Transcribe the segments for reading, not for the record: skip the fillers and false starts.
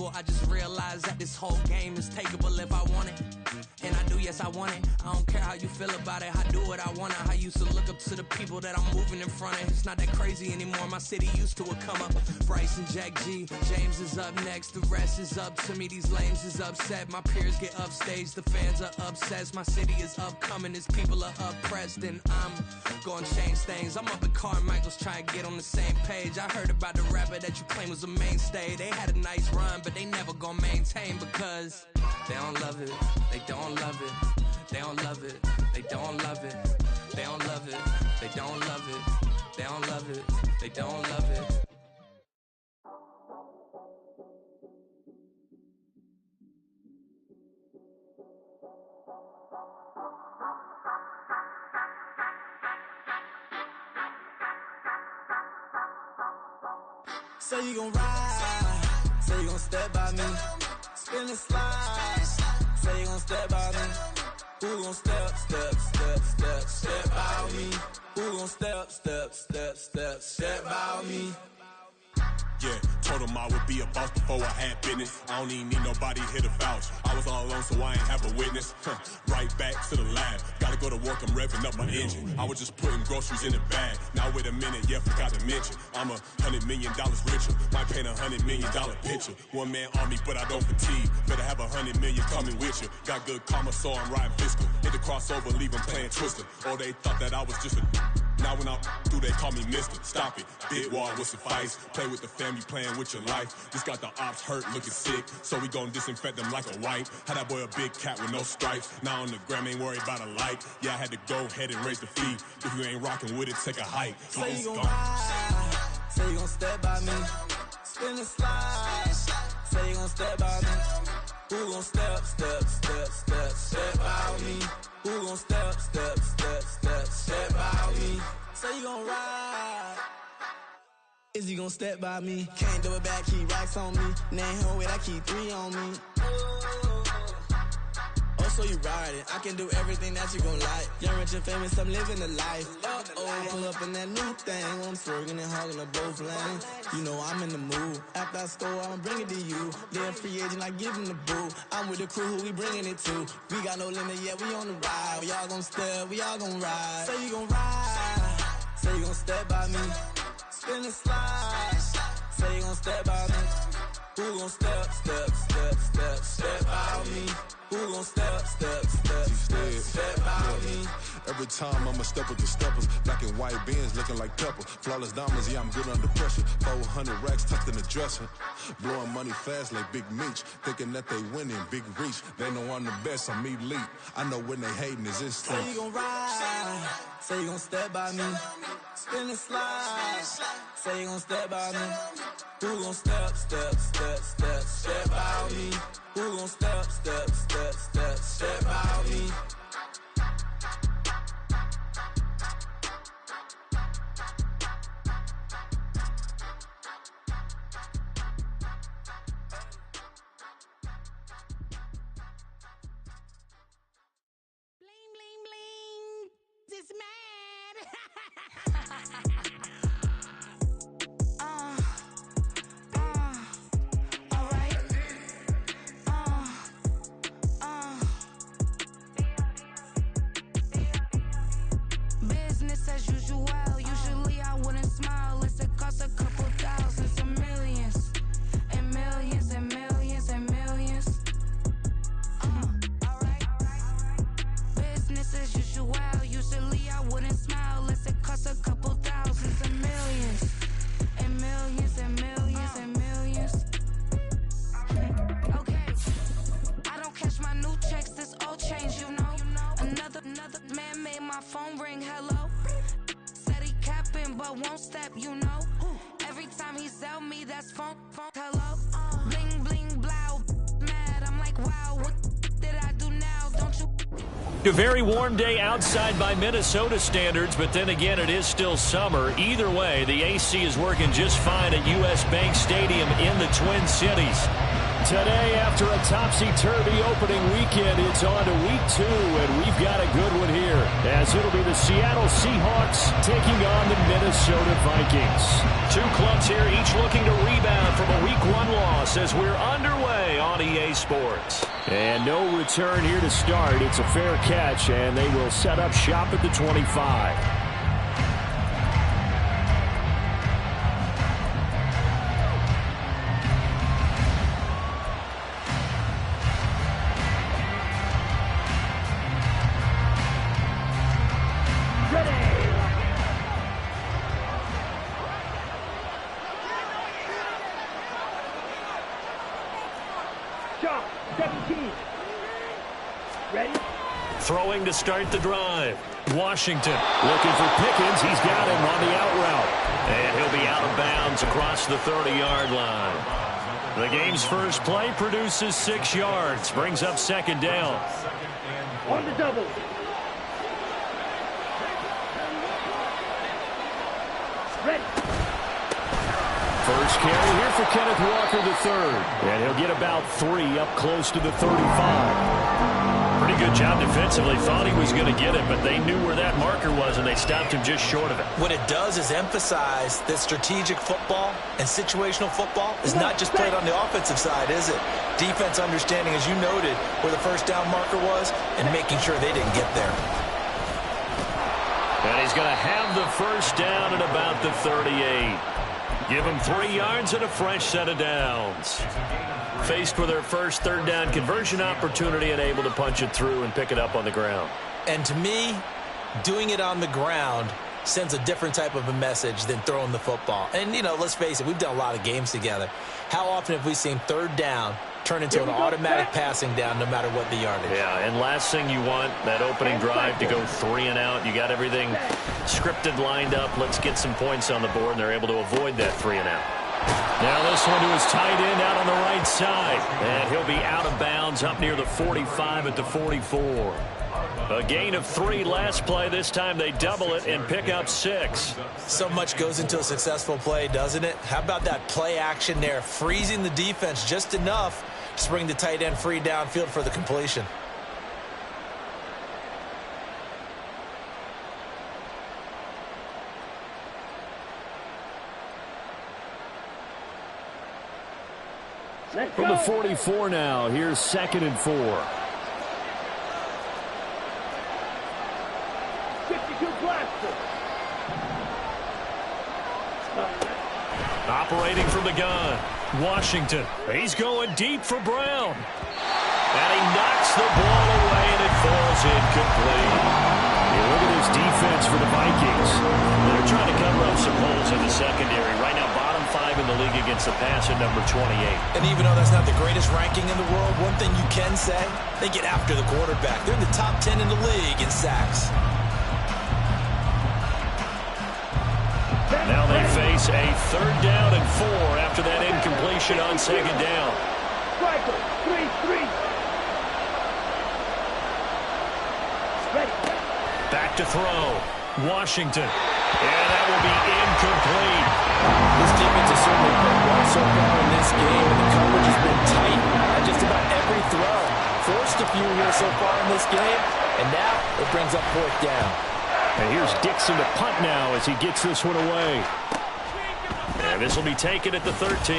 unbreakable. I just realized that this whole game is takeable if I want it. And I do, yes, I want it. I don't care how you feel about it. I do what I want it. I used to look up to the people that I'm moving in front of. It's not that crazy anymore. My city used to a come up. Bryce and Jack G. James is up next. The rest is up to me. These lames is upset. My peers get upstaged. The fans are obsessed. My city is upcoming. These people are oppressed. And I'm gonna change things. I'm up at Carmichael's trying to get on the same page. I heard about the rapper that you claim was a mainstay. They had a nice run, but they never gonna maintain because they don't love it. They don't love it. They don't love it. They don't love it. They don't love it. They don't love it. They don't love it. They don't love it. Say you gon' ride, say you gon' step by me, spin and slide, say you gon' step by me, who gon' step by me, who gon' step by me. Yeah, told him I would be a boss before I had business. I don't even need nobody here to vouch. I was all alone, so I ain't have a witness. Right back to the lab. Gotta go to work, I'm revving up my engine. I was just putting groceries in the bag. Now wait a minute, yeah, forgot to mention. I'm $100 million richer. Might paint $100 million picture. One man army, but I don't fatigue. Better have 100 million coming with you. Got good karma, so I'm riding fiscal. Hit the crossover, leave them playing Twister. Oh, they thought that I was just a... Now when I'm through, they call me Mister. Stop it, big wall with suffice. Play with the family, playing with your life. This got the ops hurt, looking sick. So we gon' disinfect them like a wipe. Had that boy a big cat with no stripes. Now on the gram, ain't worried about a light. Yeah, I had to go ahead and raise the fee. If you ain't rocking with it, take a hike. Say you gon' ride, say you gon' step by me, spin and slide. Say you gon' step by me, who gon' step by me? Who gon' step by me? Say you gon' ride. Is he gon' step by me? Can't do it back, keep racks on me. Name home with I keep 3 on me. Oh, so you riding? I can do everything that you gon' like. Young, rich, and famous, I'm living the life. Pull up in that new thing. I'm swerving and hogging up both lanes. You know I'm in the mood. After I score, I'ma bring it to you. They're a free agent, I give him the boo. I'm with the crew, who we bringing it to. We got no limit, yeah, we on the ride. We all gon' step, we all gon' ride. Say you gon' ride, say you gon' step by me. Spin and slide, say you gon' step by me. Who gon' step by me? Who gon' step by me? Every time I'ma step with the steppers. Black and white beans looking like pepper. Flawless diamonds, yeah, I'm good under pressure. 400 racks tucked in the dresser. Blowing money fast like Big Meech. Thinking that they winning, big reach. They know I'm the best, I'm elite. I know when they hating is instant. Say you gon' ride, say you gon' step by me. Spin and slide, say you gon' step by me. Who gon' step by me? Who gon' step by me? Bling, bling, bling. This man. Business as usual. Usually I wouldn't smile. It's a cost a couple thousands and millions. And millions and millions and millions. Alright. Business as usual. Usually I wouldn't smile. Unless it costs a couple thousands and millions. And millions and millions and millions. Okay. I don't catch my new checks, this old change, you know. Another man made my phone ring, hello. Said he capping, but won't step, you know. Every time he sell me, that's phone, hello. Bling, bling, blow, mad. I'm like, wow, what did I do now? Don't you? A very warm day outside by Minnesota standards, but then again, it is still summer. Either way, the AC is working just fine at U.S. Bank Stadium in the Twin Cities. Today, after a topsy-turvy opening weekend, it's on to week 2, and we've got a good one here, as it'll be the Seattle Seahawks taking on the Minnesota Vikings. Two clubs here, each looking to rebound from a week 1 loss as we're underway on EA Sports. And no return here to start. It's a fair catch, and they will set up shop at the 25. Throwing to start the drive. Washington looking for Pickens. He's got him on the out route. And he'll be out of bounds across the 30-yard line. The game's first play produces 6 yards. Brings up second down. On the double. Ready. First carry here for Kenneth Walker III. And he'll get about 3 up close to the 35. Pretty good job defensively. Thought he was going to get it, but they knew where that marker was, and they stopped him just short of it. What it does is emphasize that strategic football and situational football is not just played on the offensive side, is it? Defense understanding, as you noted, where the first down marker was and making sure they didn't get there. And he's going to have the first down at about the 38. Give him 3 yards and a fresh set of downs. Faced with their first third down conversion opportunity and able to punch it through and pick it up on the ground. And to me, doing it on the ground sends a different type of a message than throwing the football. And, you know, let's face it, we've done a lot of games together. How often have we seen third down turn into an automatic passing down no matter what the yardage? Yeah, and last thing you want, that opening drive to go 3 and out. You got everything scripted, lined up. Let's get some points on the board, and they're able to avoid that 3 and out. Now this one to his tight end out on the right side. And he'll be out of bounds up near the 45 at the 44. A gain of 3 last play. This time they double it and pick up 6. So much goes into a successful play, doesn't it? How about that play action there? Freezing the defense just enough to bring the tight end free downfield for the completion. From the 44 now, here's 2nd and 4. 52 blaster. Operating from the gun, Washington. He's going deep for Brown. And he knocks the ball away, and it falls incomplete. Yeah, look at this defense for the Vikings. They're trying to cover up some holes in the secondary. Right now, bottom 5 in the league against the pass at number 28. And even though that's not the greatest ranking in the world, one thing you can say, they get after the quarterback. They're in the top 10 in the league in sacks. Now they face a 3rd down and 4 after that incompletion on 2nd down. Striker, 3-3. Ready. Back to throw. Washington. And that will be incomplete. This defense has certainly played well so far in this game, and the coverage has been tight on just about every throw. Forced a few here so far in this game, and now it brings up 4th down. And here's Dixon to punt now as he gets this one away. And this will be taken at the 13.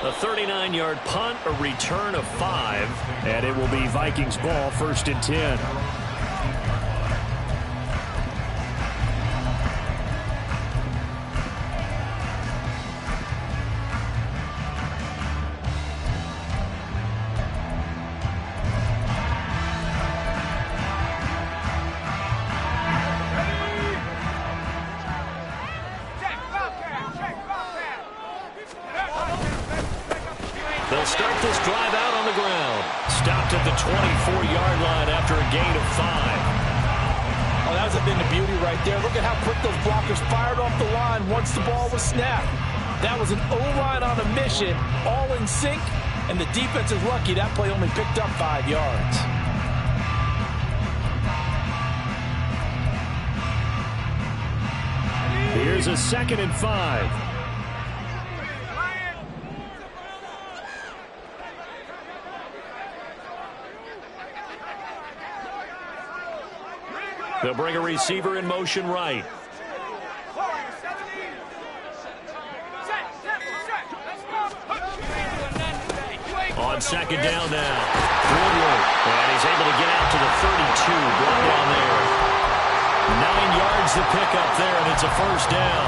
A 39-yard punt, a return of 5, and it will be Vikings ball, 1st and 10. They'll start this drive out on the ground. Stopped at the 24-yard line after a gain of 5. Oh, that was a thing of beauty right there. Look at how quick those blockers fired off the line once the ball was snapped. That was an O-line on a mission, all in sync, and the defense is lucky that play only picked up 5 yards. Here's a 2nd and 5. They'll bring a receiver in motion right. On second down now. Woodward. And he's able to get out to the 32. Brought down there. 9 yards to pick up there, and it's a first down.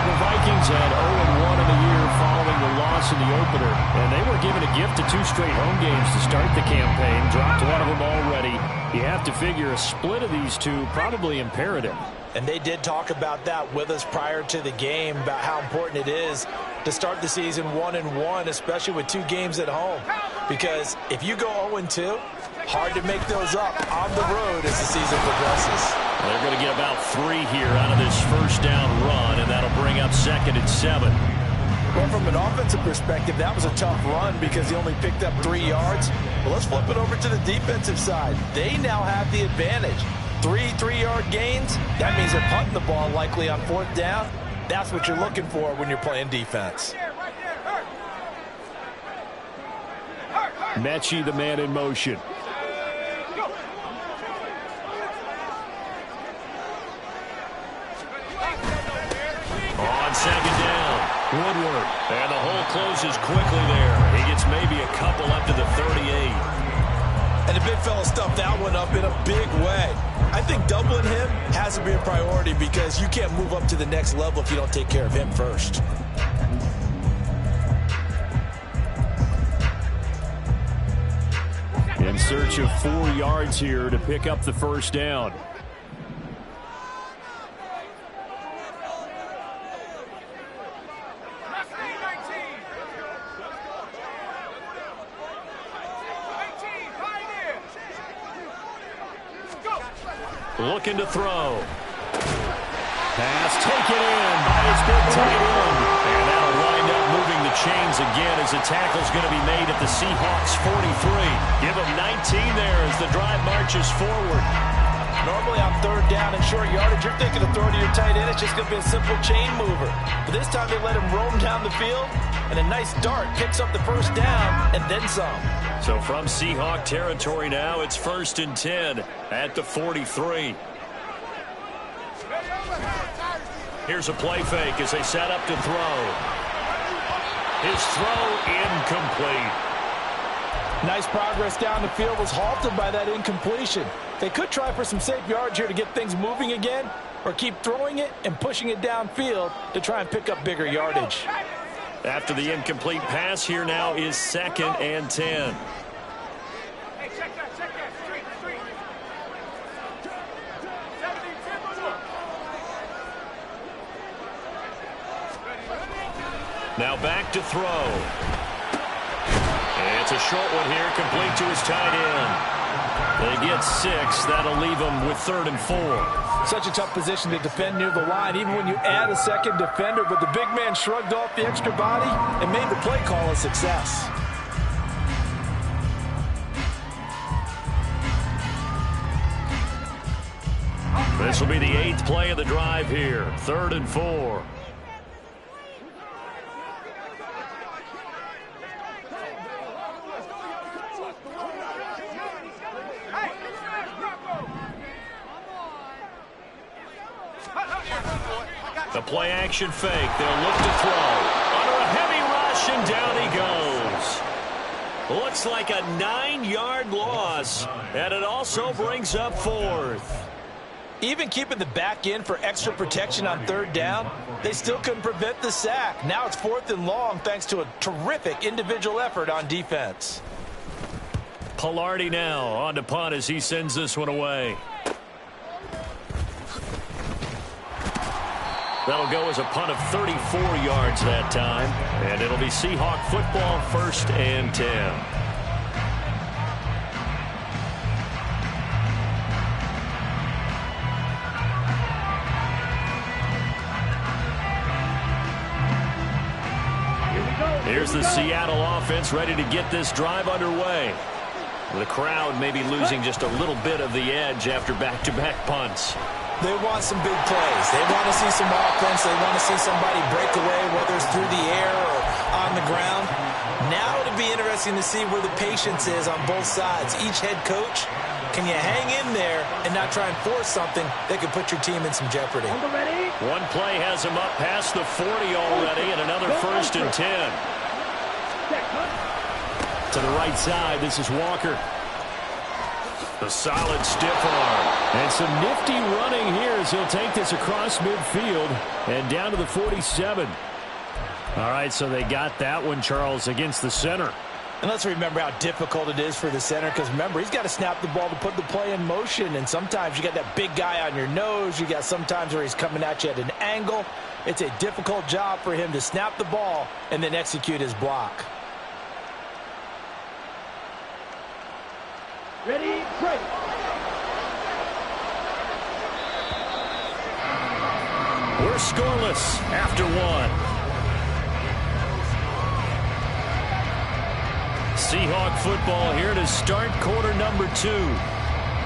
The Vikings had 0-1 in the year following the loss in the opener, and they were given a gift of 2 straight home games to start the campaign. Dropped one of them already. You have to figure a split of these two probably imperative. And they did talk about that with us prior to the game, about how important it is to start the season 1-1, especially with 2 games at home. Because if you go 0-2, hard to make those up on the road as the season progresses. They're going to get about 3 here out of this first down run, and that'll bring up 2nd and 7. Well, from an offensive perspective, that was a tough run because he only picked up 3 yards. Well, let's flip it over to the defensive side. They now have the advantage. 3 3-yard gains, that means they're punting the ball likely on 4th down. That's what you're looking for when you're playing defense. Mechie, the man in motion. On second down, Woodward. And the hole closes quickly there. He gets maybe a couple up to the 38. And the big fella stuffed that one up in a big way. I think doubling him has to be a priority because you can't move up to the next level if you don't take care of him first. In search of 4 yards here to pick up the first down. Looking to throw. Pass taken in by his big tight end. And that'll wind up moving the chains again as the tackle's going to be made at the Seahawks 43. Give them 19 there as the drive marches forward. Normally on 3rd down and short yardage, you're thinking of throwing to your tight end. It's just going to be a simple chain mover. But this time they let him roam down the field, and a nice dart picks up the first down and then some. So from Seahawk territory now, it's 1st and 10 at the 43. Here's a play fake as they set up to throw. His throw incomplete. Nice progress down the field was halted by that incompletion. They could try for some safe yards here to get things moving again, or keep throwing it and pushing it downfield to try and pick up bigger yardage. After the incomplete pass, here now is 2nd and 10. Now back to throw. And it's a short one here, complete to his tight end. They get 6. That'll leave them with 3rd and 4. Such a tough position to defend near the line, even when you add a second defender. But the big man shrugged off the extra body and made the play call a success. This will be the 8th play of the drive here. 3rd and 4. The play action fake. They'll look to throw. Under a heavy rush, and down he goes. Looks like a 9-yard loss, and it also brings up 4th. Even keeping the back end for extra protection on 3rd down, they still couldn't prevent the sack. Now it's 4th and long thanks to a terrific individual effort on defense. Pilardi now on to punt as he sends this one away. That'll go as a punt of 34 yards that time. And it'll be Seahawk football, 1st and 10. Here's the Seattle offense ready to get this drive underway. The crowd may be losing just a little bit of the edge after back-to-back punts. They want some big plays. They want to see some offense. They want to see somebody break away, whether it's through the air or on the ground. Now it'll be interesting to see where the patience is on both sides. Each head coach, can you hang in there and not try and force something that could put your team in some jeopardy? One play has him up past the 40 already, and another 1st and 10. To the right side, this is Walker. A solid stiff arm. And some nifty running here as he'll take this across midfield and down to the 47. All right, so they got that one, Charles, against the center. And let's remember how difficult it is for the center, because remember, he's got to snap the ball to put the play in motion, and sometimes you got that big guy on your nose. You got sometimes where he's coming at you at an angle. It's a difficult job for him to snap the ball and then execute his block. Ready, break. We're scoreless after one. Seahawk football here to start quarter number 2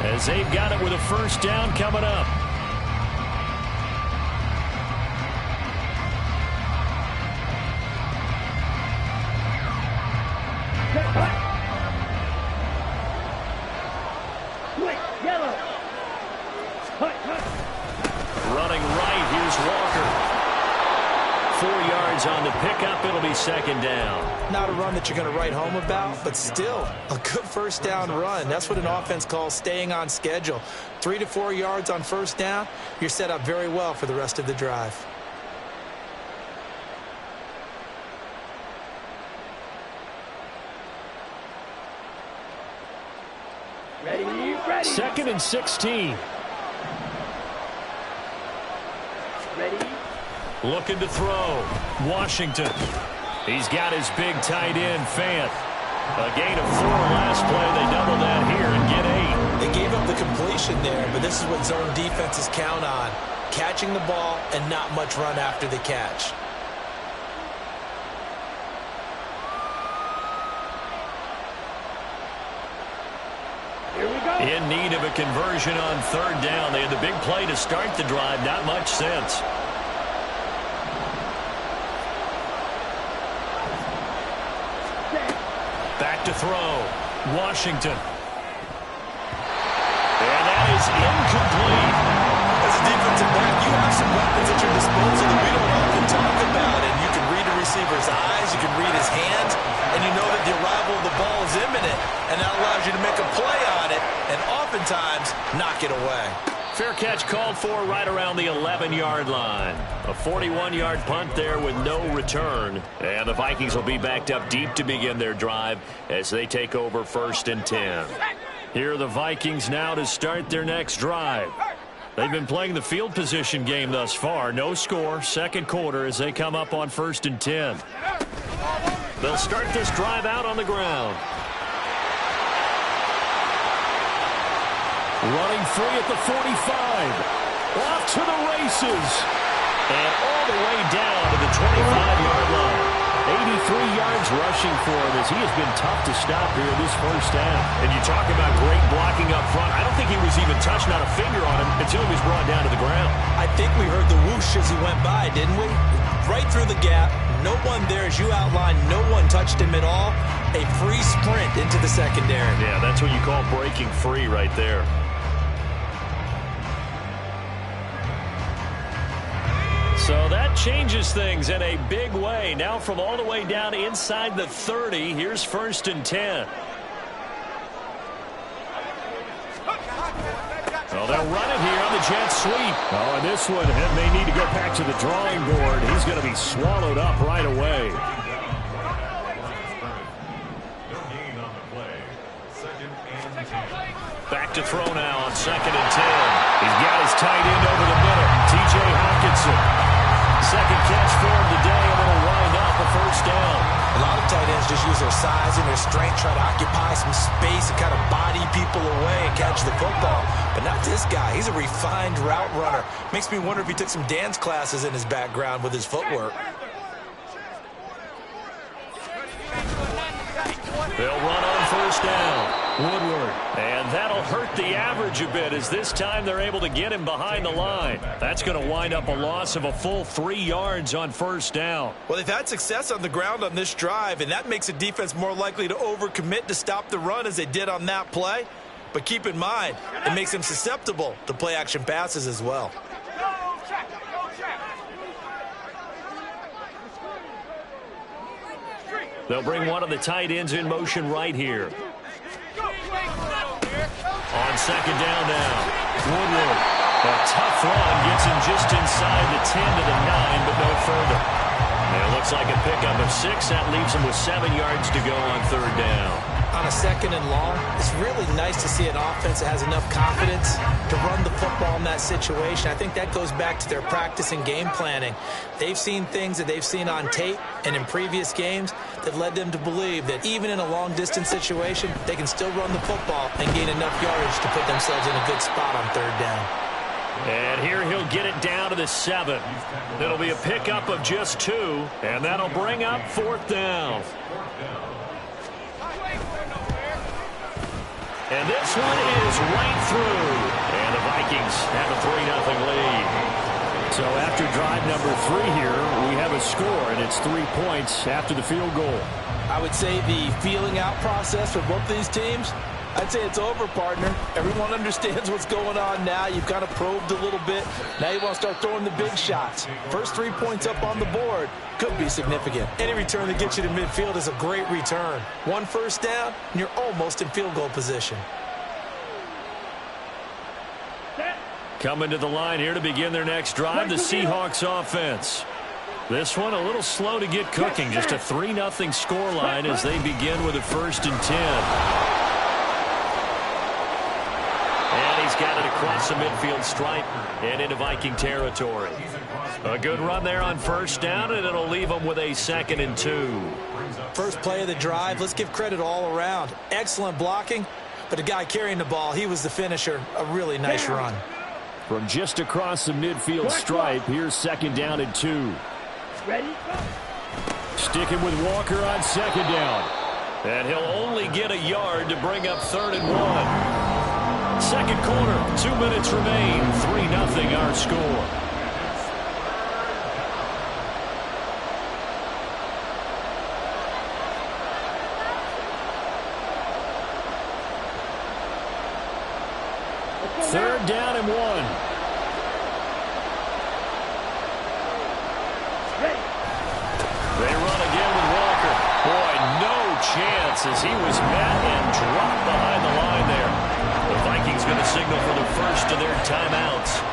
as they've got it with a 1st down coming up. Yellow. Running right, here's Walker. 4 yards on the pickup. It'll be 2nd down. Not a run that you're going to write home about, but still a good 1st down run. That's what an offense calls staying on schedule. 3 to 4 yards on 1st down, you're set up very well for the rest of the drive. Ready. 2nd and 16. Ready. Looking to throw. Washington. He's got his big tight end, Fant. A gain of 4 last play. They double that here and get 8. They gave up the completion there, but this is what zone defenses count on. Catching the ball and not much run after the catch. Here we go. In need of a conversion on 3rd down. They had the big play to start the drive. Not much sense. Back to throw. Washington. And that is incomplete. As a defensive back, you have some weapons at your disposal that we don't often talk about. And you can read a receiver's eyes, you can read his hands, and you know that the arrival of the ball is imminent. And that allows you to make a play on it and oftentimes knock it away. Fair catch called for right around the 11-yard line. A 41-yard punt there with no return. And the Vikings will be backed up deep to begin their drive as they take over 1st and 10. Here are the Vikings now to start their next drive. They've been playing the field position game thus far. No score, 2nd quarter as they come up on 1st and 10. They'll start this drive out on the ground. Running free at the 45. Off to the races. And all the way down to the 25-yard line. 83 yards rushing for him as he has been tough to stop here this 1st half. And you talk about great blocking up front. I don't think he was even touched, not a finger on him, until he was brought down to the ground. I think we heard the whoosh as he went by, didn't we? Right through the gap. No one there, as you outlined. No one touched him at all. A free sprint into the secondary. Yeah, that's what you call breaking free right there. So that changes things in a big way. Now from all the way down inside the 30, here's 1st and 10. Well, they'll run it here on the jet sweep. Oh, and this one may need to go back to the drawing board. He's going to be swallowed up right away. Back to throw now on 2nd and 10. He's got his tight end over the middle. T.J. Hawkinson. 2nd catch for him today, and it'll wind up a 1st down. A lot of tight ends just use their size and their strength, try to occupy some space and kind of body people away and catch the football. But not this guy. He's a refined route runner. Makes me wonder if he took some dance classes in his background with his footwork. They'll run on 1st down. Woodward. And that'll hurt the average a bit as this time they're able to get him behind the line. That's going to wind up a loss of a full 3 yards on first down. Well, they've had success on the ground on this drive, and that makes a defense more likely to overcommit to stop the run as they did on that play. But keep in mind, it makes them susceptible to play-action passes as well. They'll bring one of the tight ends in motion right here. On second down now, Woodward. A tough run gets him just inside the 10 to the 9, but no further. And it looks like a pickup of 6. That leaves him with 7 yards to go on third down. On a second and long, it's really nice to see an offense that has enough confidence to run the football in that situation. I think that goes back to their practice and game planning. They've seen things that they've seen on tape and in previous games that led them to believe that even in a long-distance situation, they can still run the football and gain enough yardage to put themselves in a good spot on third down. And here he'll get it down to the 7. It'll be a pickup of just 2, and that'll bring up fourth down. And this one is right through. And the Vikings have a 3-0 lead. So after drive number 3 here, we have a score, and it's 3 points after the field goal. I would say the feeling out process for both these teams, I'd say it's over, partner. Everyone understands what's going on now. You've kind of probed a little bit. Now you want to start throwing the big shots. First 3 points up on the board could be significant. Any return that gets you to midfield is a great return. 1 first down, and you're almost in field goal position. Coming to the line here to begin their next drive, the Seahawks offense. This one a little slow to get cooking. Just a 3-0 scoreline as they begin with a 1st and 10. He's got it across the midfield stripe and into Viking territory. A good run there on first down, and it'll leave them with a 2nd and 2. First play of the drive, let's give credit all around. Excellent blocking, but the guy carrying the ball, he was the finisher. A really nice run. From just across the midfield stripe, here's 2nd down and 2. Ready? Sticking with Walker on 2nd down. And he'll only get a yard to bring up 3rd and 1. Second quarter, 2 minutes remain, 3-0 our score. Third down and 1. They run again with Walker. Boy, no chance as he was met and dropped behind the line there. The Vikings going to signal for the first of their timeouts.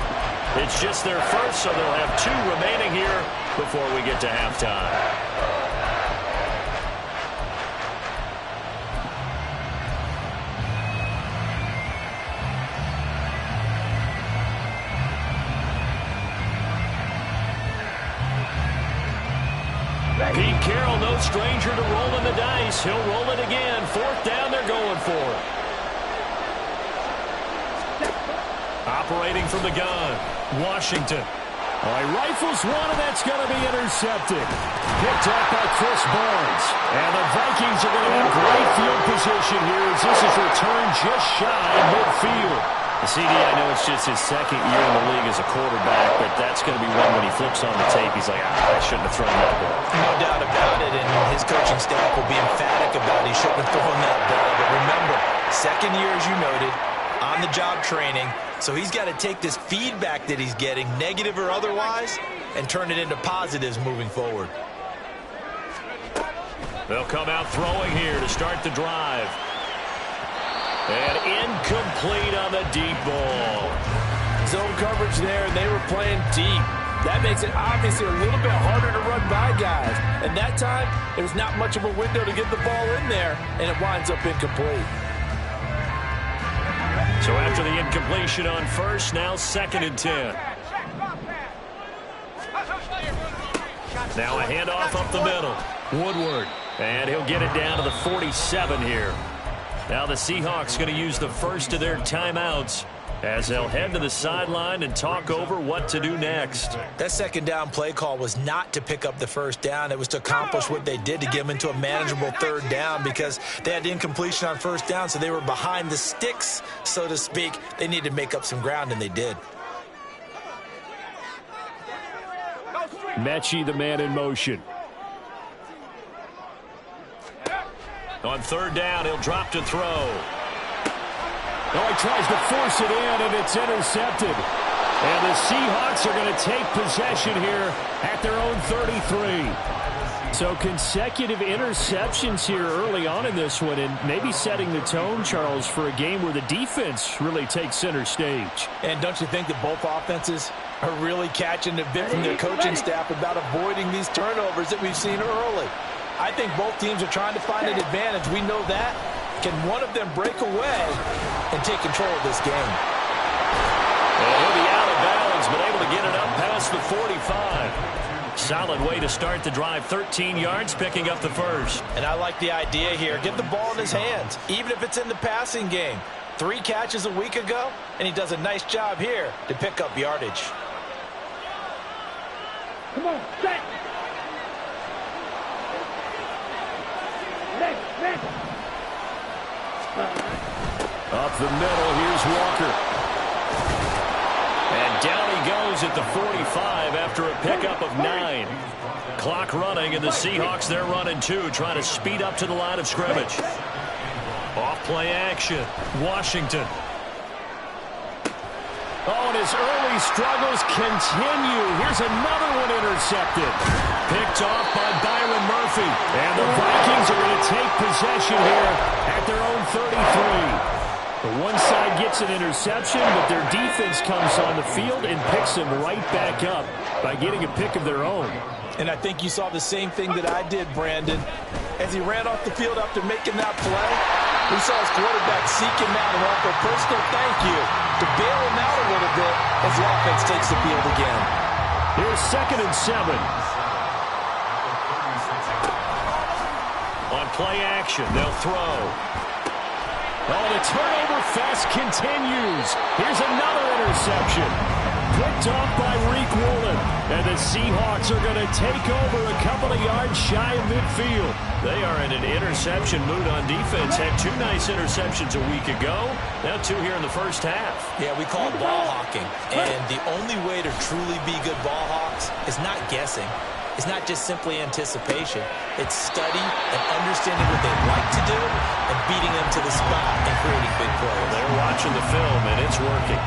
It's just their first, so they'll have 2 remaining here before we get to halftime. Pete Carroll, no stranger to rolling the dice. He'll roll it again. 4th down, they're going for it. Operating from the gun, Washington. All right, rifles one, and that's going to be intercepted. Picked up by Chris Barnes. And the Vikings are going to have great field position here as this is returned just shy of midfield. CD, I know it's just his 2nd year in the league as a quarterback, but that's going to be one when he flips on the tape. He's like, I shouldn't have thrown that ball. No doubt about it, and his coaching staff will be emphatic about he shouldn't have thrown that ball. But remember, 2nd year, as you noted, on-the-job training, so he's got to take this feedback that he's getting, negative or otherwise, and turn it into positives moving forward. They'll come out throwing here to start the drive. And incomplete on the deep ball. Zone coverage there, and they were playing deep. That makes it obviously a little bit harder to run by guys. And that time, there's not much of a window to get the ball in there, and it winds up incomplete. So after the incompletion on first, now 2nd and 10. Now a handoff up the middle. Woodward. And he'll get it down to the 47 here. Now the Seahawks going to use the first of their timeouts as they'll head to the sideline and talk over what to do next. That second down play call was not to pick up the first down. It was to accomplish what they did, to get them into a manageable third down, because they had incompletion on first down, so they were behind the sticks, so to speak. They needed to make up some ground, and they did. Mechie, the man in motion. On third down, he'll drop to throw. Oh, he tries to force it in, and it's intercepted. And the Seahawks are going to take possession here at their own 33. So consecutive interceptions here early on in this one, and maybe setting the tone, Charles, for a game where the defense really takes center stage. And don't you think that both offenses are really catching a bit from their coaching staff about avoiding these turnovers that we've seen early? I think both teams are trying to find an advantage. We know that. Can one of them break away and take control of this game? And he'll be out of bounds, but able to get it up past the 45. Solid way to start the drive. 13 yards, picking up the first. And I like the idea here. Get the ball in his hands, even if it's in the passing game. 3 catches a week ago, and he does a nice job here to pick up yardage. Come on, set. Next. Up the middle, here's Walker. And down he goes at the 45 after a pickup of 9. Clock running, and the Seahawks, they're running 2, trying to speed up to the line of scrimmage. Off play action, Washington. Oh, and his early struggles continue. Here's another one intercepted. Picked off by Byron Murphy. And the Vikings are going to take possession here at their own 33. The one side gets an interception, but their defense comes on the field and picks them right back up by getting a pick of their own. And I think you saw the same thing that I did, Brandon. As he ran off the field after making that play, we saw his quarterback seek him out and offer a personal thank you to bail him out a little bit as the offense takes the field again. Here's 2nd and 7. On play action, they'll throw. Oh, the turnover fest continues. Here's another interception. Picked off by Reek Woolen. And the Seahawks are going to take over a couple of yards shy of midfield. They are in an interception mood on defense. Had 2 nice interceptions a week ago. Now 2 here in the first half. Yeah, we call it ball hawking. And the only way to truly be good ball hawks is not guessing. It's not just simply anticipation. It's study and understanding what they like to do and beating them to the spot and creating big plays. They're watching the film, and it's working.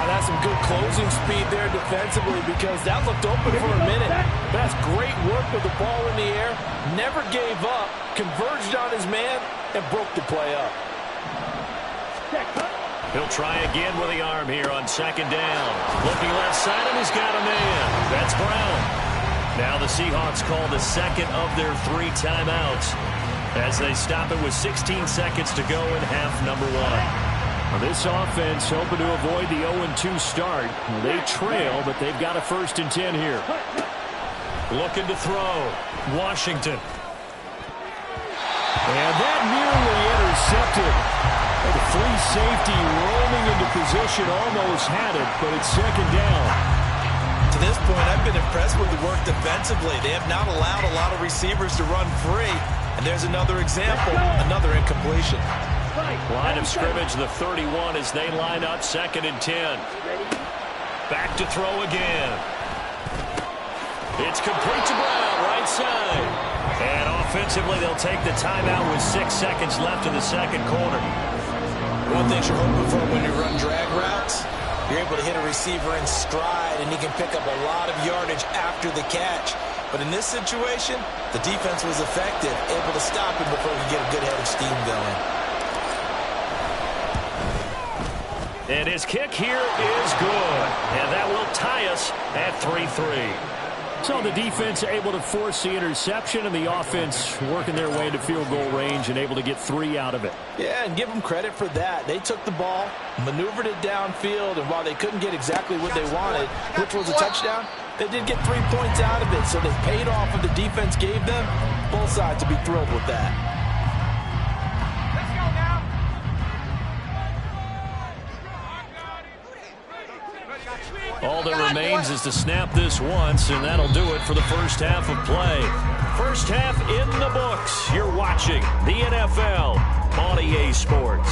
That's some good closing speed there defensively, because that looked open for a minute. That's great work with the ball in the air. Never gave up, converged on his man, and broke the play up. He'll try again with the arm here on 2nd down. Looking left side, and he's got a man. That's Brown. Now the Seahawks call the 2nd of their 3 timeouts as they stop it with 16 seconds to go in half number 1. Well, this offense hoping to avoid the 0-2 start. They trail, but they've got a 1st and 10 here. Looking to throw. Washington. And that nearly intercepted. The free safety roaming into position, almost had it, but it's 2nd down. To this point, I've been impressed with the work defensively. They have not allowed a lot of receivers to run free. And there's another example, another incompletion. Line of scrimmage, the 31 as they line up 2nd and 10. Back to throw again. It's complete to Brown, right side. And offensively, they'll take the timeout with 6 seconds left in the 2nd quarter. One thing you're hoping for when you run drag routes, you're able to hit a receiver in stride, and he can pick up a lot of yardage after the catch. But in this situation, the defense was effective, able to stop him before he could get a good head of steam going. And his kick here is good. And that will tie us at 3-3. So the defense able to force the interception, and the offense working their way into field goal range and able to get 3 out of it. Yeah, and give them credit for that. They took the ball, maneuvered it downfield, and while they couldn't get exactly what they wanted, which was a touchdown, they did get 3 points out of it. So they paid off what the defense gave them. Both sides will be thrilled with that. remains is to snap this once, and that'll do it for the first half of play. First half in the books. You're watching the NFL on EA Sports.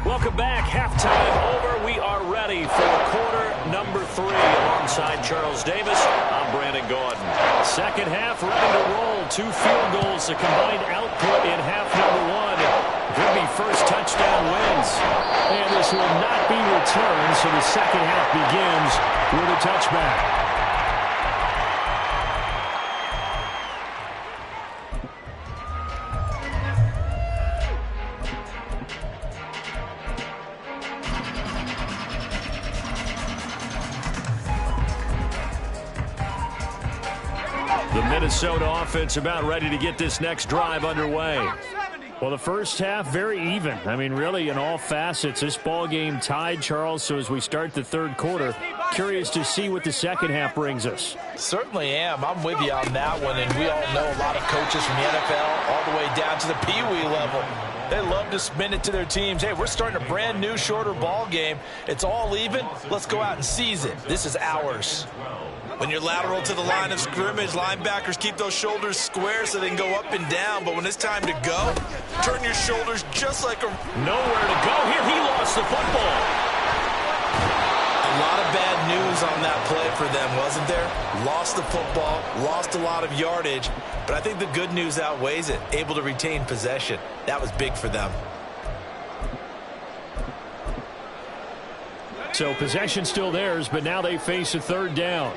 Welcome back. Halftime over. We are ready for quarter number 3. Alongside Charles Davis, I'm Brandon Gordon. Second half ready to roll. 2 field goals, a combined output in half number 1. Could be first touchdown wins. And this will not be returned, so the second half begins with a touchback. The Minnesota offense about ready to get this next drive underway. Well, the first half, very even. I mean, really, in all facets, this ball game tied, Charles. So as we start the third quarter, curious to see what the second half brings us. Certainly am. I'm with you on that one. And we all know a lot of coaches from the NFL all the way down to the Pee Wee level. They love to spin it to their teams. Hey, we're starting a brand new, shorter ball game. It's all even. Let's go out and seize it. This is ours. When you're lateral to the line of scrimmage, linebackers keep those shoulders square so they can go up and down. But when it's time to go, turn your shoulders just like a... Nowhere to go here. He lost the football. A lot of bad news on that play for them, wasn't there? Lost the football, lost a lot of yardage. But I think the good news outweighs it. Able to retain possession. That was big for them. So possession still theirs, but now they face a third down.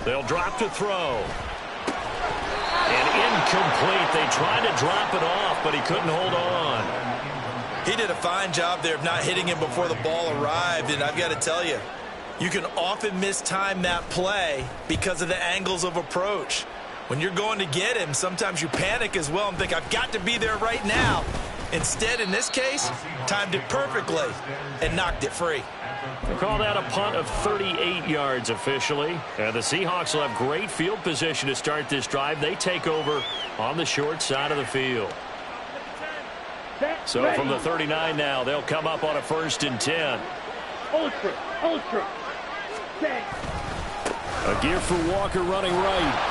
They'll drop to throw. And incomplete. They tried to drop it off, but he couldn't hold on. He did a fine job there of not hitting him before the ball arrived. And I've got to tell you, you can often mistime that play because of the angles of approach. When you're going to get him, sometimes you panic as well and think, I've got to be there right now. Instead, in this case, timed it perfectly and knocked it free. They call that a punt of 38 yards officially. And the Seahawks will have great field position to start this drive. They take over on the short side of the field. So from the 39 now, they'll come up on a 1st and 10. Ultra. A gear for Walker running right.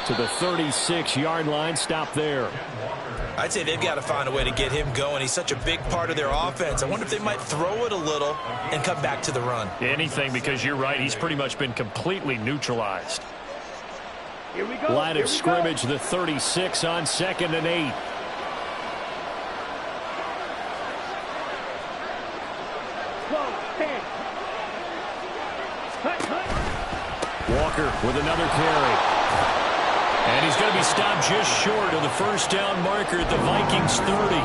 To the 36-yard line. Stop there. I'd say they've got to find a way to get him going. He's such a big part of their offense. I wonder if they might throw it a little and come back to the run. Anything, because you're right. He's pretty much been completely neutralized. Here we go. Line of scrimmage, the 36 on 2nd and 8. Walker with another carry. And he's going to be stopped just short of the first down marker at the Vikings 30.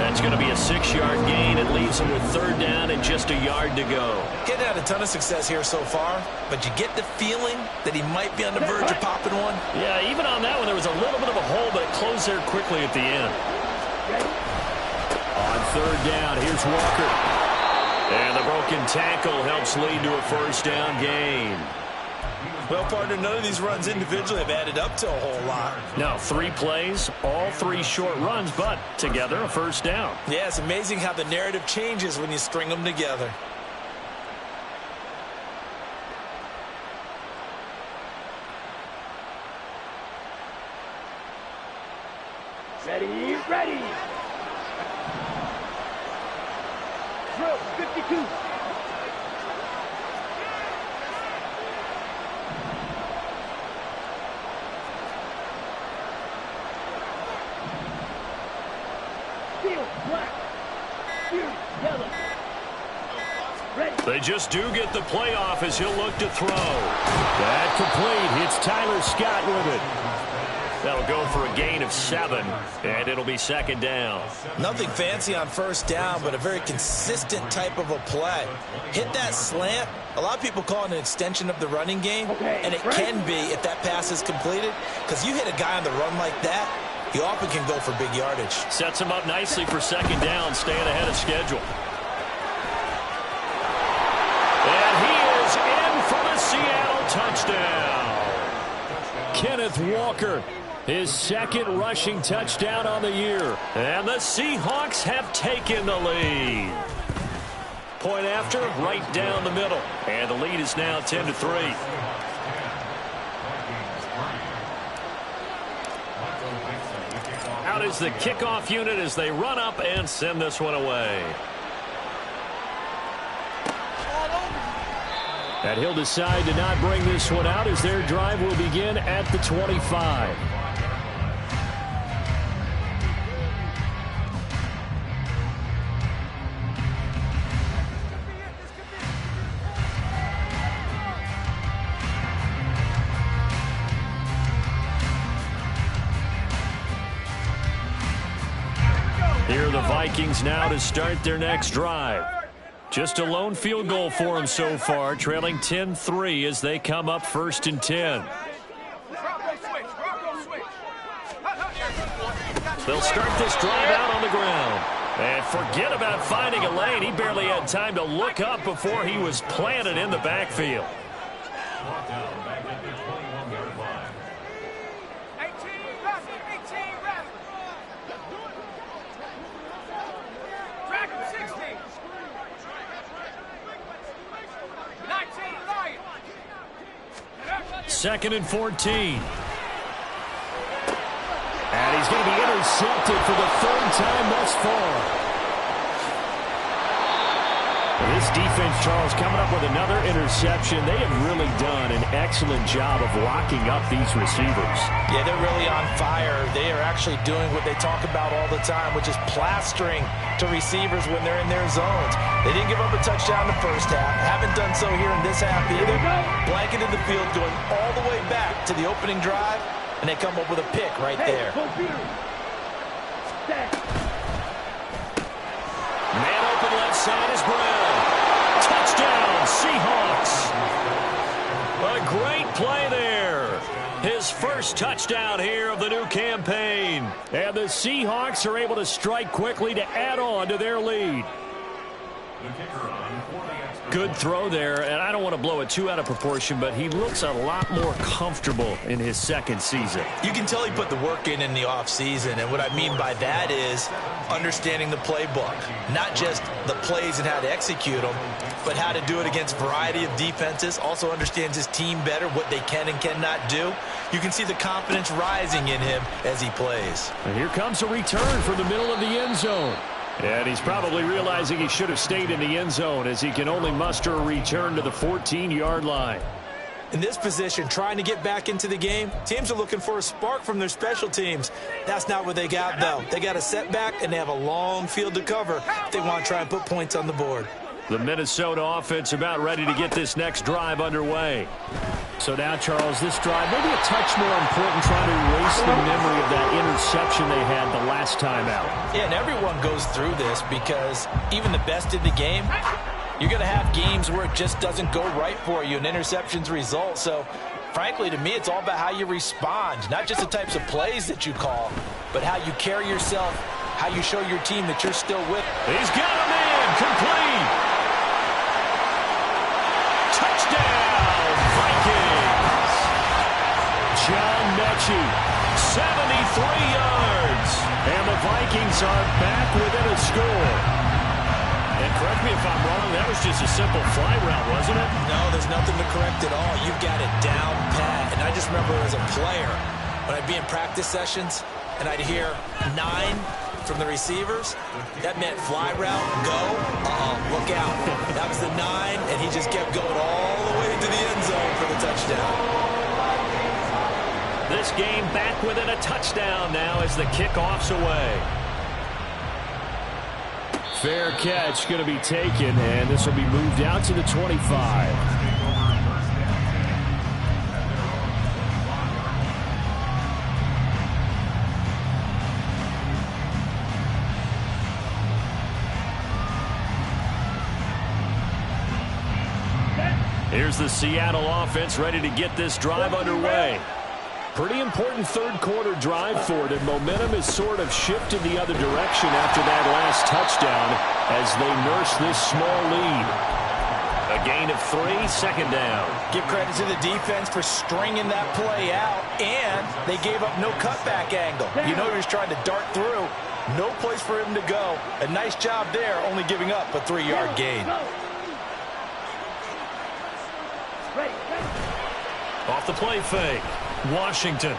That's going to be a 6-yard gain. It leaves him with 3rd down and just a yard to go. Getting had a ton of success here so far, but you get the feeling that he might be on the verge of popping one. Yeah, even on that one, there was a little bit of a hole, but it closed there quickly at the end. On 3rd down, here's Walker. And the broken tackle helps lead to a 1st down gain. Well, partner, none of these runs individually have added up to a whole lot. Now, 3 plays, all 3 short runs, but together a 1st down. Yeah, it's amazing how the narrative changes when you string them together. Ready. Drill 52. They just do get the play off as he'll look to throw. That complete. It's Tyler Scott with it. That'll go for a gain of 7, and it'll be 2nd down. Nothing fancy on 1st down, but a very consistent type of a play. Hit that slant. A lot of people call it an extension of the running game, and it can be if that pass is completed, because you hit a guy on the run like that, he often can go for big yardage. Sets him up nicely for second down, staying ahead of schedule. And he is in for the Seattle touchdown. Kenneth Walker, his second rushing touchdown on the year. And the Seahawks have taken the lead. Point after, right down the middle. And the lead is now 10-3. Out is the kickoff unit as they run up and send this one away. And he'll decide to not bring this one out as their drive will begin at the 25. Here are the Vikings now to start their next drive. Just a lone field goal for them so far, trailing 10-3 as they come up 1st and 10. They'll start this drive out on the ground. And forget about finding a lane. He barely had time to look up before he was planted in the backfield. Second and 14. And he's going to be intercepted for the third time thus far. This defense, Charles, coming up with another interception. They have really done an excellent job of locking up these receivers. Yeah, they're really on fire. They are actually doing what they talk about all the time, which is plastering to receivers when they're in their zones. They didn't give up a touchdown the first half. Haven't done so here in this half either. Blanketed the field, going all the way back to the opening drive, and they come up with a pick right there. Man open left side is Brown. Touchdown, Seahawks. A great play there. His first touchdown here of the new campaign. And the Seahawks are able to strike quickly to add on to their lead. Good throw there, and I don't want to blow it too out of proportion, but he looks a lot more comfortable in his second season. You can tell he put the work in the offseason, and what I mean by that is understanding the playbook. Not just the plays and how to execute them, but how to do it against a variety of defenses. Also understands his team better, what they can and cannot do. You can see the confidence rising in him as he plays. And here comes a return from the middle of the end zone. And he's probably realizing he should have stayed in the end zone as he can only muster a return to the 14-yard line. In this position, trying to get back into the game, teams are looking for a spark from their special teams. That's not what they got, though. They got a setback, and they have a long field to cover if they want to try and put points on the board. The Minnesota offense about ready to get this next drive underway. So now, Charles, this drive maybe a touch more important, trying to erase the memory of that interception they had the last time out. Yeah, and everyone goes through this because even the best in the game, you're going to have games where it just doesn't go right for you, and interceptions result. So, frankly, to me, it's all about how you respond, not just the types of plays that you call, but how you carry yourself, how you show your team that you're still with. He's got a man, complete. Touchdown, Vikings. John Mechie, 73 yards. And the Vikings are back within a score. And correct me if I'm wrong, that was just a simple fly route, wasn't it? No, there's nothing to correct at all. You've got it down pat. And I just remember as a player, when I'd be in practice sessions and I'd hear 9 from the receivers, that meant fly route, go, look out. That was the 9, and he just kept going all the way to the end zone for the touchdown. This game back within a touchdown now as the kickoff's away. Fair catch going to be taken, and this will be moved out to the 25. Here's the Seattle offense ready to get this drive underway. Pretty important third-quarter drive for it, and momentum has sort of shifted the other direction after that last touchdown as they nurse this small lead. A gain of 3, second down. Give credit to the defense for stringing that play out, and they gave up no cutback angle. You know he was trying to dart through. No place for him to go. A nice job there, only giving up a 3-yard gain. Off the play fake. Washington.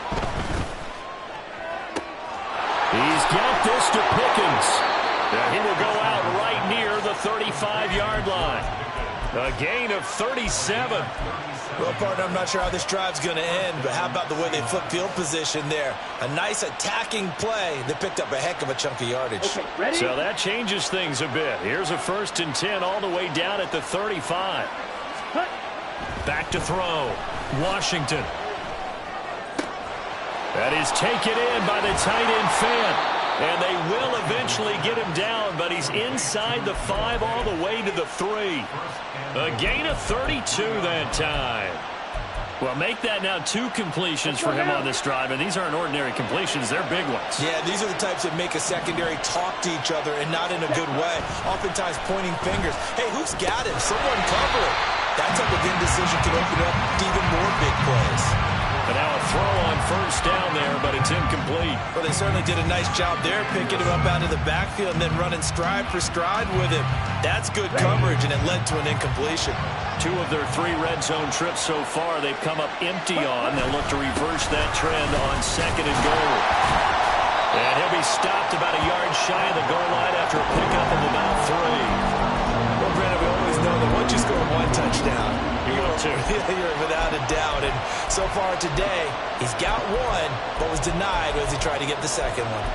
He's got this to Pickens. And he will go out right near the 35-yard line. A gain of 37. Well, partner, I'm not sure how this drive's going to end, but how about the way they flip field position there? A nice attacking play that picked up a heck of a chunk of yardage. Okay, so that changes things a bit. Here's a 1st and 10 all the way down at the 35. Back to throw. Washington. That is taken in by the tight end Fant. And they will eventually get him down, but he's inside the 5 all the way to the 3. A gain of 32 that time. Well, make that now 2 completions for him on this drive, and these aren't ordinary completions. They're big ones. Yeah, these are the types that make a secondary talk to each other and not in a good way. Oftentimes pointing fingers. Hey, who's got him? Someone cover it. That type of indecision can open up even more big plays. And now a throw on 1st down there, but it's incomplete. Well, they certainly did a nice job there, picking him up out of the backfield and then running stride for stride with him. That's good coverage, and it led to an incompletion. 2 of their 3 red zone trips so far, they've come up empty on. They'll look to reverse that trend on 2nd and goal. And he'll be stopped about a yard shy of the goal line after a pickup of about 3. Well, Brandon, we always know that once you score 1 touchdown, you're without a doubt. And so far today, he's got 1, but was denied as he tried to get the 2nd one.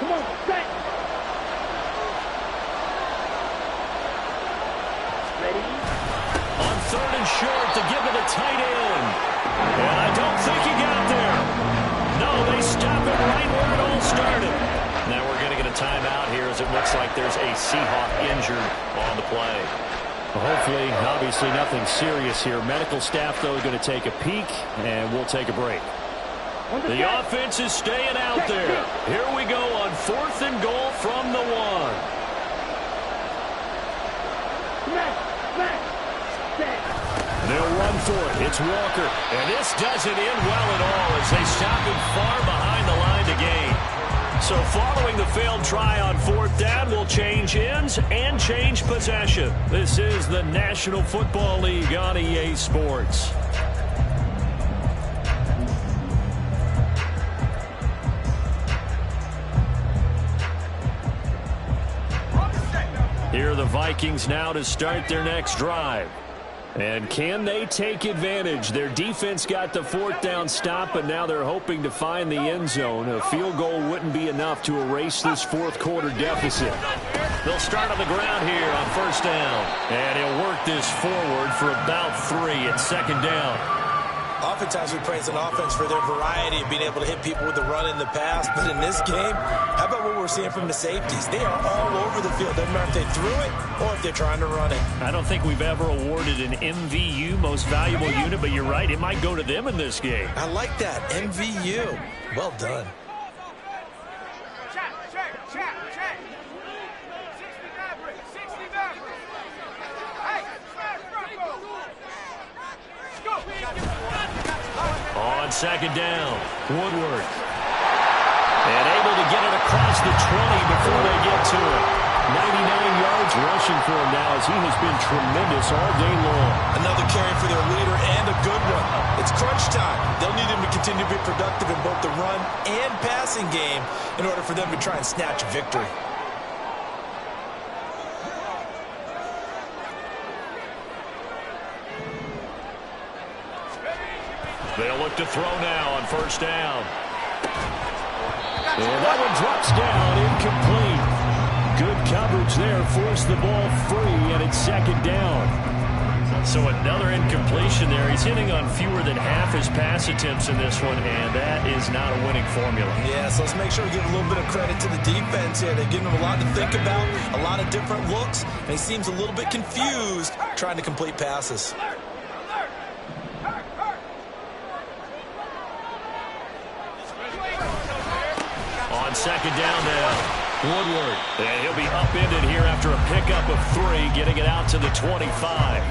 Come on, set. Ready? On 3rd and short to give to the tight end. And I don't think he got there. No, they stop it right where it all started. Now we're going to get a timeout here as it looks like there's a Seahawk injured on the play. Well, hopefully, obviously nothing serious here. Medical staff, though, going to take a peek, and we'll take a break. The offense is staying out there. Here we go on 4th and goal from the 1. They'll run for it. It's Walker. And this doesn't end well at all as they stop him far behind the line to gain. So following the failed try on 4th down, we'll change ends and change possession. This is the National Football League on EA Sports. Here are the Vikings now to start their next drive. And can they take advantage? Their defense got the 4th down stop, but now they're hoping to find the end zone. A field goal wouldn't be enough to erase this 4th quarter deficit. They'll start on the ground here on 1st down. And he'll work this forward for about 3 at 2nd down. Oftentimes we praise an offense for their variety of being able to hit people with the run in the pass. But in this game, how about what we're seeing from the safeties? They are all over the field. Doesn't matter if they threw it or if they're trying to run it. I don't think we've ever awarded an MVU, most valuable unit, but you're right. It might go to them in this game. I like that. MVU. Well done. On 2nd down, Woodward. And able to get it across the 20 before they get to it. 99 yards rushing for him now as he has been tremendous all day long. Another carry for their leader and a good one. It's crunch time. They'll need him to continue to be productive in both the run and passing game in order for them to try and snatch a victory. They'll look to throw now on 1st down. And that one drops down, incomplete. Good coverage there, forced the ball free, and it's 2nd down. So another incompletion there. He's hitting on fewer than half his pass attempts in this one, and that is not a winning formula. Yeah, so let's make sure we give a little bit of credit to the defense here. They've given him a lot to think about, a lot of different looks, and he seems a little bit confused trying to complete passes. On second down now, Woodward. And he'll be upended here after a pickup of 3, getting it out to the 25.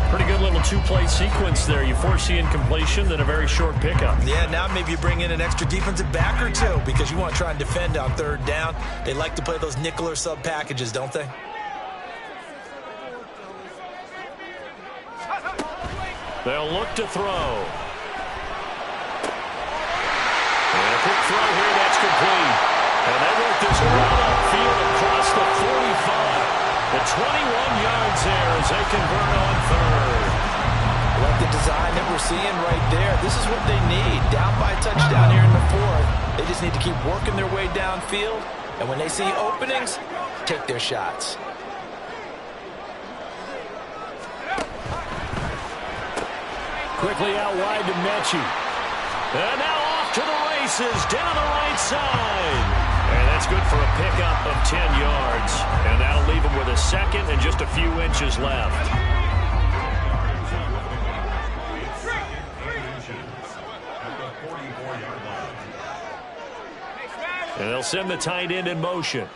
Pretty good little two-play sequence there. You force the incompletion, then a very short pickup. Yeah, now maybe you bring in an extra defensive back or two because you want to try and defend on third down. They like to play those nickel or sub packages, don't they? They'll look to throw. And a quick throw here, that's complete. And they work this right upfield across the 45. The 21 yards there as they convert on third. Like the design that we're seeing right there. This is what they need. Down by a touchdown here in the 4th. They just need to keep working their way downfield. And when they see openings, take their shots. Quickly out wide to Mechie. And now off to the races down the right side. And that's good for a pickup of 10 yards. And that'll leave him with a second and just a few inches left. And they'll send the tight end in motion.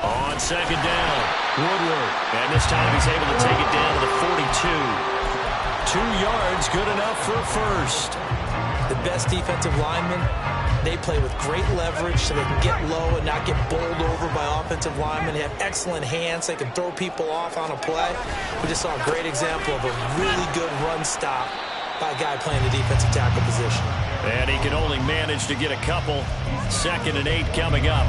On second down, Woodward. And this time he's able to take it down to the 42. 2 yards, good enough for a first. The best defensive linemen, they play with great leverage so they can get low and not get bowled over by offensive linemen. They have excellent hands. They can throw people off on a play. We just saw a great example of a really good run stop by a guy playing the defensive tackle position. And he can only manage to get a couple. 2nd and 8 coming up.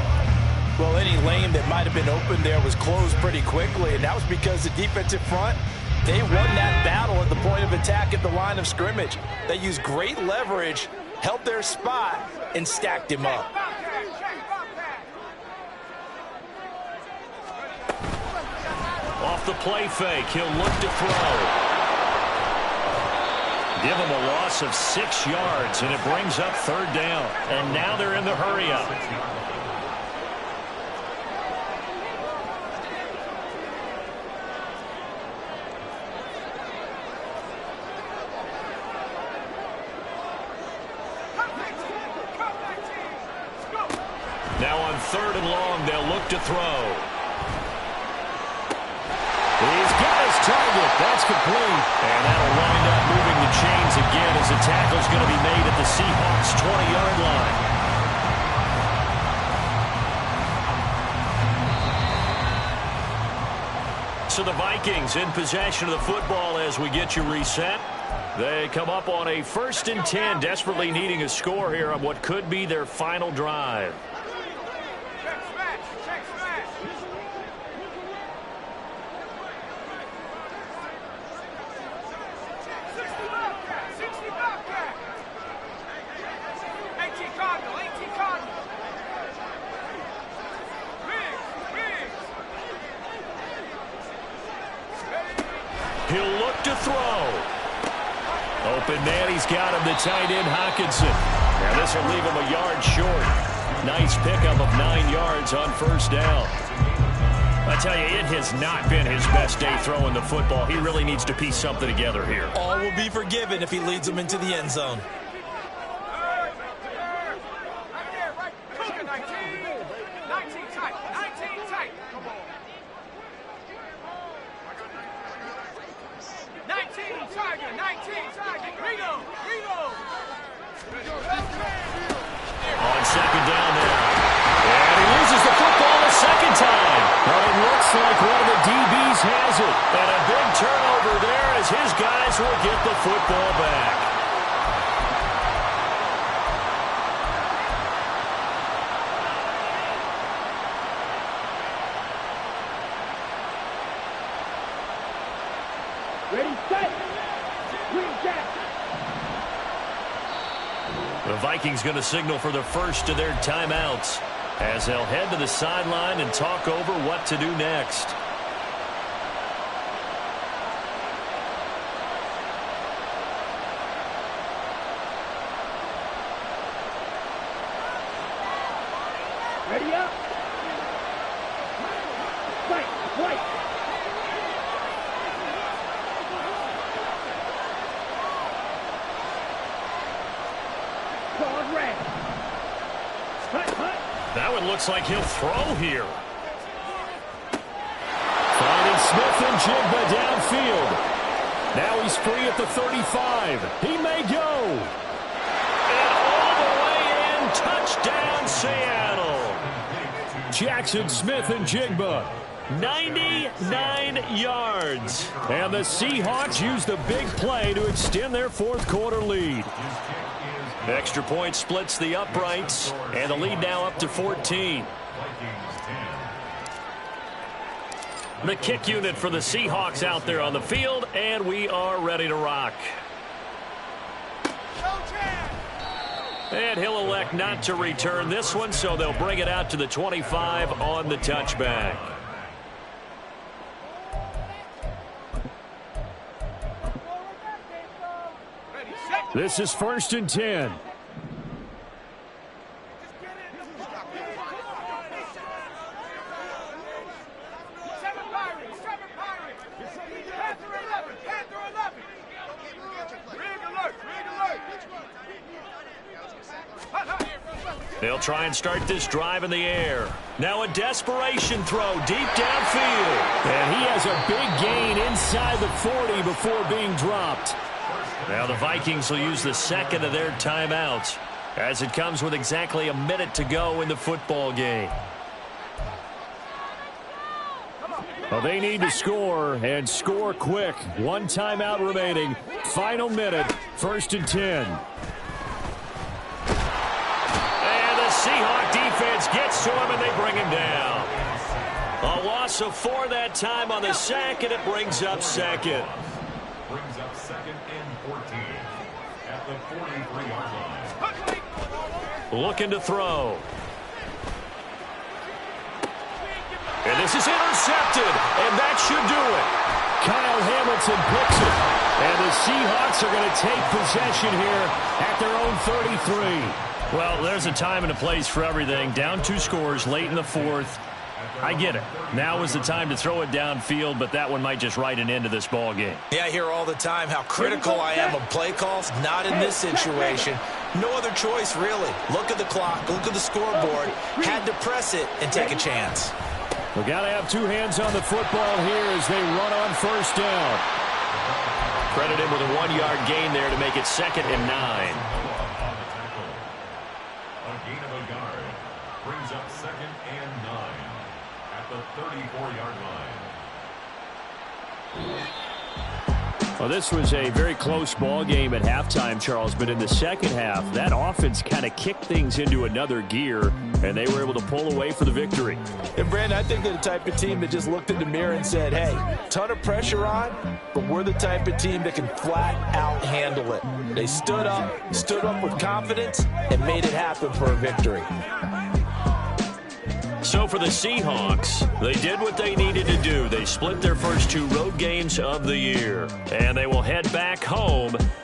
Well, any lane that might have been open there was closed pretty quickly, and that was because the defensive front, they won that battle at the point of attack at the line of scrimmage. They used great leverage, held their spot, and stacked him up. Off the play fake, he'll look to throw. Give him a loss of 6 yards, and it brings up third down. And now they're in the hurry-up. Now on 3rd and long, they'll look to throw. He's got his target. That's complete. And that'll wind up moving the chains again as the tackle's going to be made at the Seahawks' 20-yard line. So the Vikings in possession of the football as we get you reset. They come up on a 1st and 10, desperately needing a score here on what could be their final drive. He'll look to throw. Open man, he's got him, the tight end, Hockenson. And this will leave him a yard short. Nice pickup of 9 yards on 1st down. I tell you, it has not been his best day throwing the football. He really needs to piece something together here. All will be forgiven if he leads them into the end zone. On second down now. And he loses the football a second time. But it looks like one of the DBs has it. And a big turnover there as his guys will get the football back. Ready, set. Green jack. The Vikings going to signal for the first of their timeouts as they'll head to the sideline and talk over what to do next. looks like he'll throw here. Finding Smith and Jigba downfield. Now he's free at the 35. He may go. And all the way in, touchdown Seattle. Jackson Smith and Jigba. 99 yards. And the Seahawks use the big play to extend their fourth quarter lead. Extra point splits the uprights, and the lead now up to 14. The kick unit for the Seahawks out there on the field, and we are ready to rock. And he'll elect not to return this one, so they'll bring it out to the 25 on the touchback. This is 1st and 10. They'll try and start this drive in the air. Now a desperation throw deep downfield. And he has a big gain inside the 40 before being dropped. Now the Vikings will use the second of their timeouts as it comes with exactly a minute to go in the football game. Well, they need to score and score quick. One timeout remaining. Final minute. 1st and 10. Seahawk defense gets to him, and they bring him down. A loss of 4 that time on the sack, and it brings up second. Brings up 2nd and 14 at the 43-yard line. Looking to throw. And this is intercepted, and that should do it. Kyle Hamilton picks it. And the Seahawks are going to take possession here at their own 33. Well, there's a time and a place for everything. Down 2 scores late in the 4th. I get it. Now is the time to throw it downfield, but that one might just write an end to this ball game. Yeah, I hear all the time how critical I am of play calls. Not in this situation. No other choice, really. Look at the clock. Look at the scoreboard. Had to press it and take a chance. We got to have 2 hands on the football here as they run on 1st down. Credit him with a 1-yard gain there to make it 2nd and 9. Brings up 2nd and 9 at the 34-yard line. Well, this was a very close ball game at halftime, Charles, but in the second half, that offense kind of kicked things into another gear, and they were able to pull away for the victory. And, Brandon, I think they're the type of team that just looked in the mirror and said, hey, ton of pressure on, but we're the type of team that can flat out handle it. They stood up with confidence, and made it happen for a victory. So for the Seahawks, they did what they needed to do. They split their first 2 road games of the year, and they will head back home